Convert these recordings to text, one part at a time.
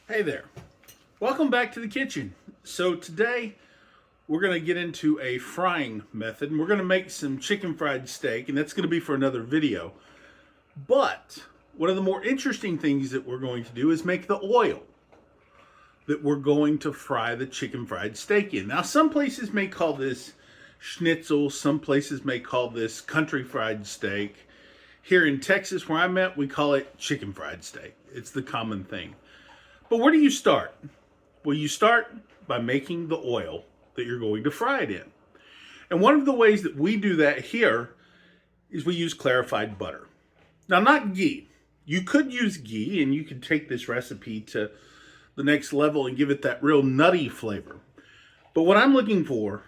Hey there. Welcome back to the kitchen. So today we're going to get into a frying method and we're going to make some chicken fried steak, and that's going to be for another video. But one of the more interesting things that we're going to do is make the oil that we're going to fry the chicken fried steak in. Now some places may call this schnitzel, some places may call this country fried steak. Here in Texas where I'm at, we call it chicken fried steak. It's the common thing. But where do you start? Well, you start by making the oil that you're going to fry it in. And one of the ways that we do that here is we use clarified butter. Now, not ghee. You could use ghee and you could take this recipe to the next level and give it that real nutty flavor. But what I'm looking for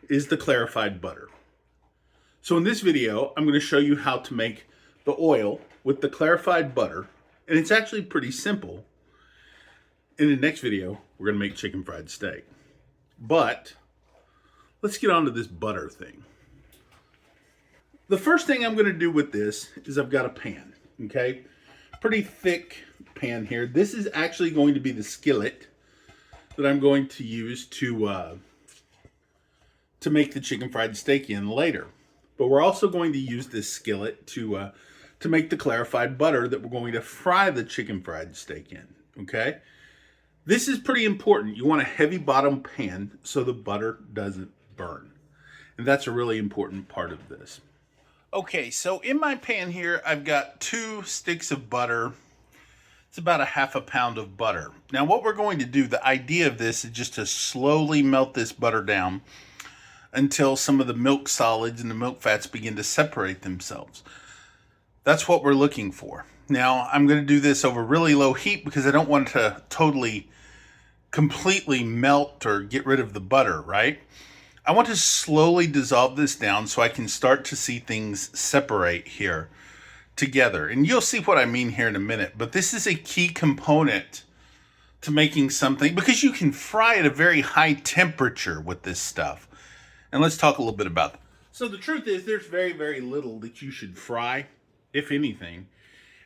is the clarified butter. So in this video, I'm going to show you how to make the oil with the clarified butter. And it's actually pretty simple. In the next video, we're going to make chicken fried steak. But let's get on to this butter thing. The first thing I'm going to do with this is I've got a pan, okay? Pretty thick pan here. This is actually going to be the skillet that I'm going to use to make the chicken fried steak in later. But we're also going to use this skillet to make the clarified butter that we're going to fry the chicken fried steak in, okay? This is pretty important. You want a heavy bottom pan so the butter doesn't burn. And that's a really important part of this. Okay, so in my pan here, I've got 2 sticks of butter. It's about a half a pound of butter. Now what we're going to do, the idea of this is just to slowly melt this butter down until some of the milk solids and the milk fats begin to separate themselves. That's what we're looking for. Now I'm going to do this over really low heat because I don't want to totally completely melt or get rid of the butter, right? I want to slowly dissolve this down so I can start to see things separate here together. And you'll see what I mean here in a minute, but this is a key component to making something because you can fry at a very high temperature with this stuff. And let's talk a little bit about that. So the truth is there's very, very little that you should fry, if anything,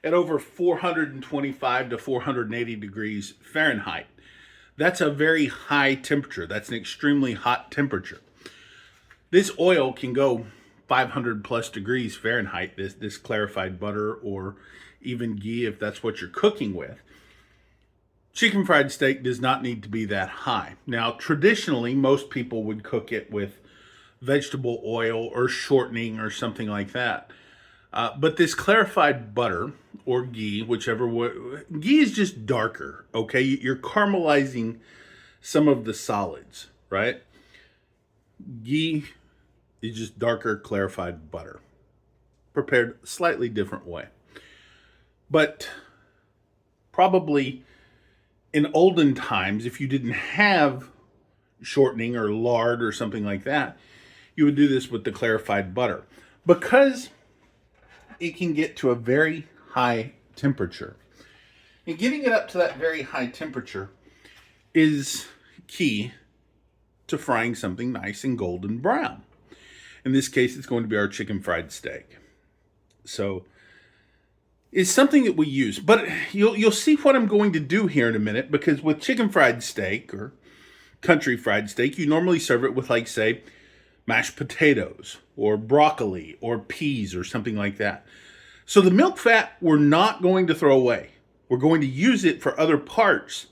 at over 425 to 480 degrees Fahrenheit. That's a very high temperature. That's an extremely hot temperature. This oil can go 500 plus degrees Fahrenheit, this clarified butter or even ghee if that's what you're cooking with. Chicken fried steak does not need to be that high. Now, traditionally, most people would cook it with vegetable oil or shortening or something like that. But this clarified butter or ghee, whichever way, ghee is just darker, okay? You're caramelizing some of the solids, right? Ghee is just darker clarified butter, prepared a slightly different way. But probably in olden times, if you didn't have shortening or lard or something like that, you would do this with the clarified butter. Because it can get to a very high temperature. And getting it up to that very high temperature is key to frying something nice and golden brown. In this case, it's going to be our chicken fried steak. So it's something that we use. But you'll see what I'm going to do here in a minute, because with chicken fried steak or country fried steak, you normally serve it with, like, say, mashed potatoes or broccoli or peas or something like that. So the milk fat we're not going to throw away. We're going to use it for other parts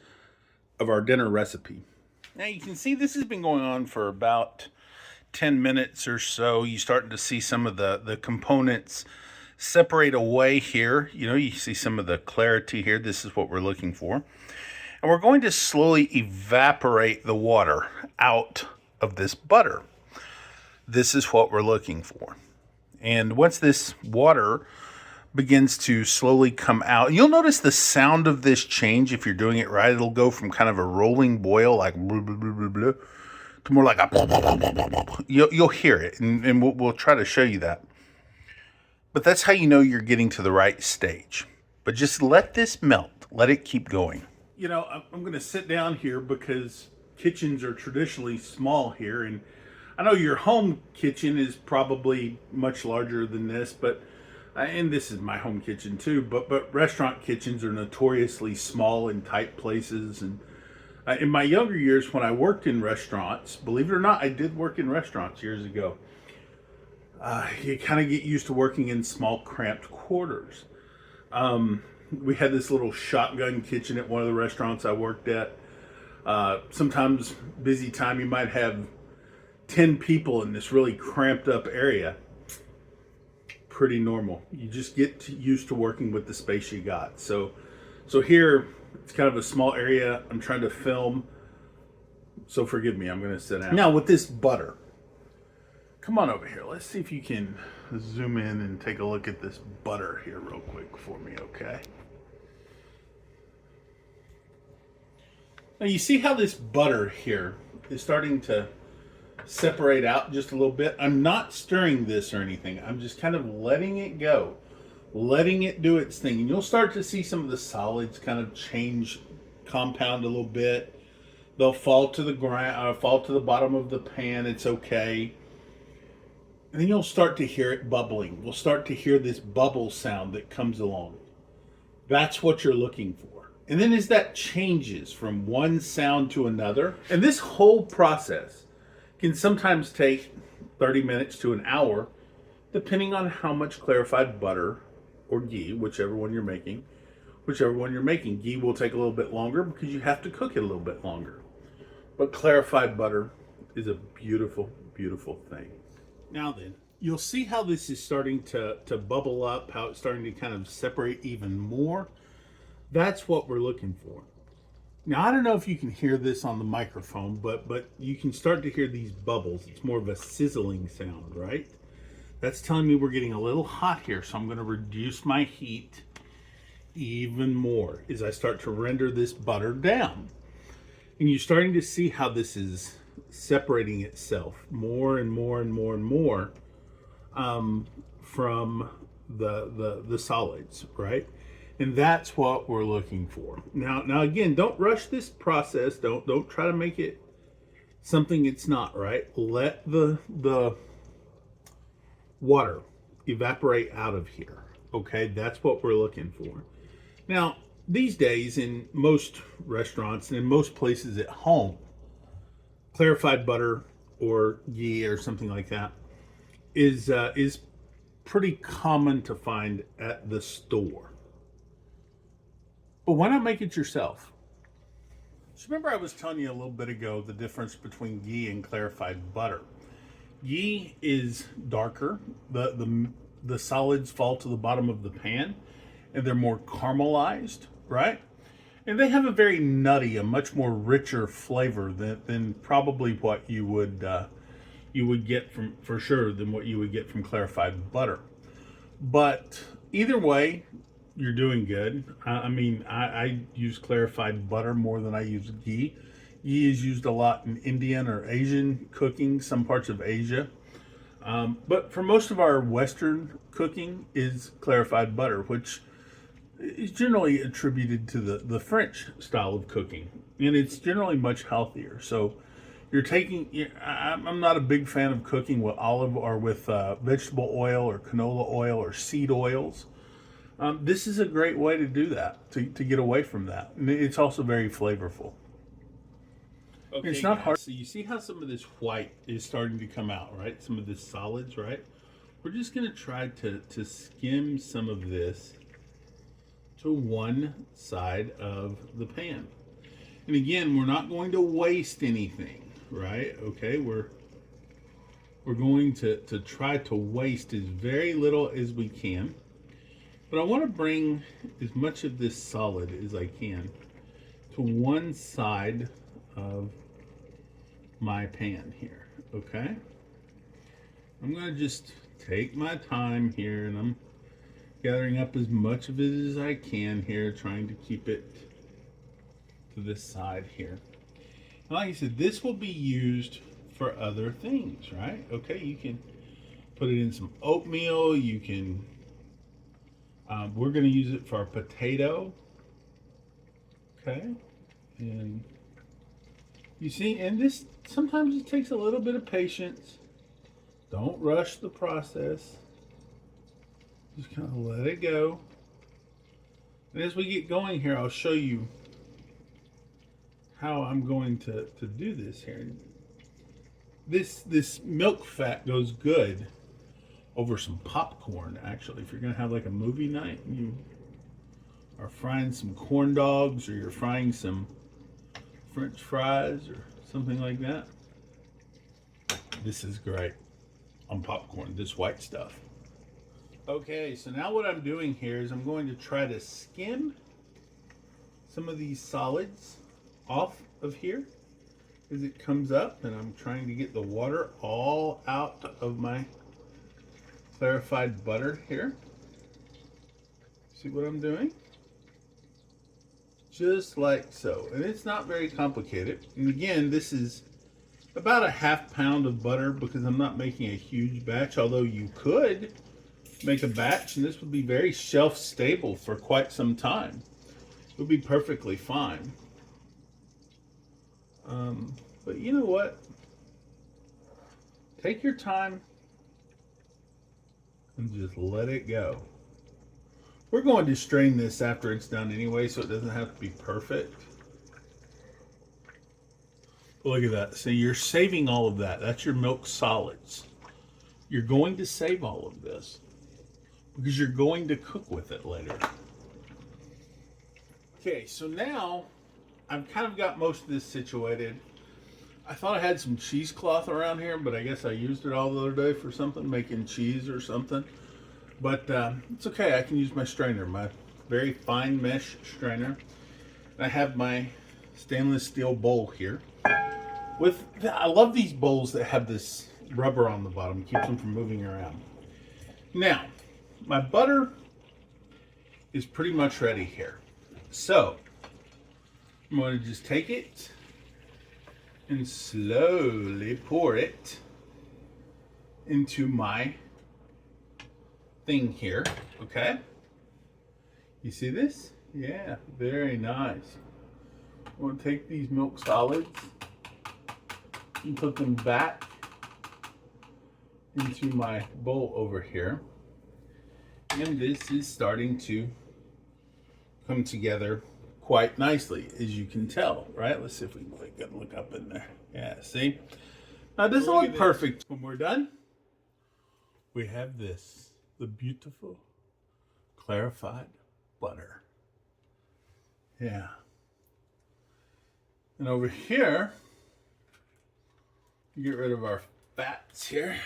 of our dinner recipe. Now you can see this has been going on for about 10 minutes or so. You're starting to see some of the components separate away here. You know, you see some of the clarity here. This is what we're looking for. And we're going to slowly evaporate the water out of this butter. This is what we're looking for. And once this water begins to slowly come out, you'll notice the sound of this change if you're doing it right. It'll go from kind of a rolling boil, like blah, blah, blah, blah, blah, to more like a blah, blah, blah, blah, blah, blah. You'll hear it, and we'll try to show you that. But that's how you know you're getting to the right stage. But just let this melt. Let it keep going. You know, I'm going to sit down here because kitchens are traditionally small here, and I know your home kitchen is probably much larger than this, but and this is my home kitchen too, but restaurant kitchens are notoriously small and tight places. And in my younger years, when I worked in restaurants, believe it or not, I did work in restaurants years ago. You kind of get used to working in small, cramped quarters. We had this little shotgun kitchen at one of the restaurants I worked at. Sometimes busy time, you might have 10 people in this really cramped up area. Pretty normal. You just get used to working with the space you got. So here it's kind of a small area. I'm trying to film, so forgive me. I'm going to sit down now with this butter. Come on over here. Let's see if you can zoom in and take a look at this butter here real quick for me, okay? Now you see how this butter here is starting to separate out just a little bit. I'm not stirring this or anything. I'm just kind of letting it go, letting it do its thing. And you'll start to see some of the solids kind of change, compound a little bit. They'll fall to the ground, fall to the bottom of the pan. It's okay. And then you'll start to hear it bubbling. We'll start to hear this bubble sound that comes along. That's what you're looking for. And then as that changes from one sound to another, and this whole process can sometimes take 30 minutes to an hour, depending on how much clarified butter or ghee, whichever one you're making. Ghee will take a little bit longer because you have to cook it a little bit longer. But clarified butter is a beautiful, beautiful thing. Now then, you'll see how this is starting to bubble up, how it's starting to kind of separate even more. That's what we're looking for. Now, I don't know if you can hear this on the microphone, but you can start to hear these bubbles. It's more of a sizzling sound, right? That's telling me we're getting a little hot here, so I'm going to reduce my heat even more as I start to render this butter down. And you're starting to see how this is separating itself more and more and more and more from the solids, right? And that's what we're looking for. Now again, don't rush this process. Don't try to make it something it's not, right? Let the water evaporate out of here. Okay, that's what we're looking for. Now, these days in most restaurants and in most places at home, clarified butter or ghee or something like that is pretty common to find at the store. But why not make it yourself? So remember I was telling you a little bit ago the difference between ghee and clarified butter. Ghee is darker. The solids fall to the bottom of the pan and they're more caramelized, right? And they have a very nutty, a much more richer flavor than probably what you would get from, for sure, than what you would get from clarified butter. But either way, you're doing good. I use clarified butter more than I use ghee. Ghee is used a lot in Indian or Asian cooking, some parts of Asia. But for most of our Western cooking is clarified butter, which is generally attributed to the French style of cooking. And it's generally much healthier. So you're taking, I'm not a big fan of cooking with olive or with vegetable oil or canola oil or seed oils. This is a great way to do that, to get away from that. And it's also very flavorful. Okay, it's not hard. So you see how some of this white is starting to come out, right? Some of this solids, right? We're just going to try to skim some of this to one side of the pan. And again, we're not going to waste anything, right? Okay, we're going to try to waste as very little as we can. But I want to bring as much of this solid as I can to one side of my pan here, okay? I'm going to just take my time here and I'm gathering up as much of it as I can here, trying to keep it to this side here. And like I said, this will be used for other things, right? Okay, you can put it in some oatmeal, you can we're going to use it for our potato. Okay. And you see, and this sometimes it takes a little bit of patience. Don't rush the process. Just kind of let it go. And as we get going here, I'll show you how I'm going to do this here. This milk fat goes good over some popcorn, actually. If you're going to have like a movie night and you are frying some corn dogs, or you're frying some French fries or something like that, this is great on popcorn, this white stuff. Okay, so now what I'm doing here is I'm going to try to skim some of these solids off of here as it comes up, and I'm trying to get the water all out of my clarified butter here. See what I'm doing? Just like so. And it's not very complicated. And again, this is about a ½ pound of butter because I'm not making a huge batch, although you could make a batch and this would be very shelf stable for quite some time. It would be perfectly fine. But you know what? Take your time and just let it go. We're going to strain this after it's done anyway, so it doesn't have to be perfect. Look at that. See, you're saving all of that. That's your milk solids. You're going to save all of this because you're going to cook with it later. Okay, so now I've kind of got most of this situated. I thought I had some cheesecloth around here, but I guess I used it all the other day for something, making cheese or something. But it's okay, I can use my strainer, my very fine mesh strainer. And I have my stainless steel bowl here. I love these bowls that have this rubber on the bottom, keeps them from moving around. Now, my butter is pretty much ready here. So, I'm going to just take it and slowly pour it into my thing here, okay? You see this? Yeah, very nice. I'm going to take these milk solids and put them back into my bowl over here. And this is starting to come together quite nicely, as you can tell, right? Let's see if we can look up in there. Yeah, see? Now, it doesn't look perfect. When we're done, we have this, the beautiful clarified butter. Yeah. And over here, get rid of our fats here,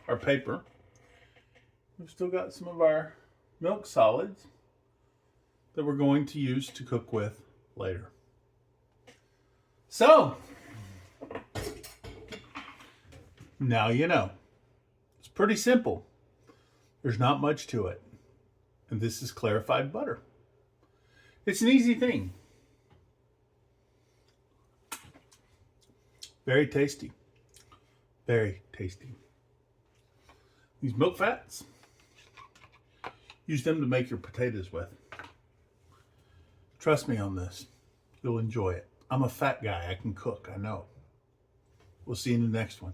our paper. We've still got some of our milk solids that we're going to use to cook with later. So, now you know. It's pretty simple. There's not much to it. And this is clarified butter. It's an easy thing. Very tasty. Very tasty. These milk fats, use them to make your potatoes with. Trust me on this. You'll enjoy it. I'm a fat guy. I can cook. I know. We'll see you in the next one.